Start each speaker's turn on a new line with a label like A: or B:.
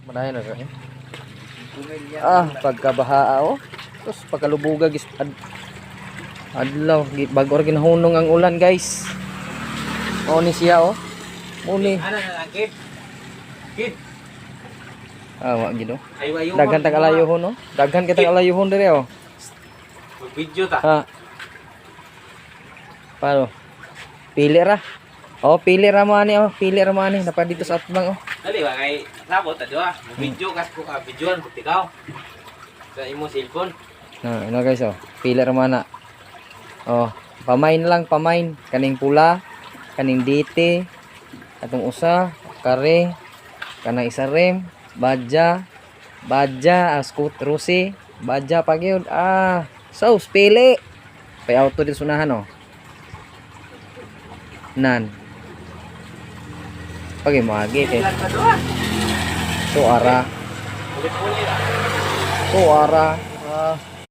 A: Manahin na rin. Pagkabaha oh. Tapos pagkalubuga gis adlaw bago rin ginahunong ang ulan guys. O ni siya oh. Muni.
B: Ano na kid? Kid.
A: Wa gid oh. Daghan tag alayuhon no. Daghan kita alayuhon dire oh.
B: Video ta.
A: Ha. Paano? Pili ra. Oh, pili ra mo ani oh. Pili ra mo ani napa dito sa atbang oh.
B: Dali ba kay sabot ta diwa. Video kas ko ka videoan buti ka. Sa imo cellphone.
A: Ano guys oh. Pili ra mo na. Oh, pamain lang pamain kaning pula, kaning dite, atong usa, kare, kanang isa rem, badja, scoot rusi, badja pa gyud. So pili. Pay auto dito sunahan oh. Nan. Pagi magi kay. Suara.
B: Ulit-ulit.
A: Suara.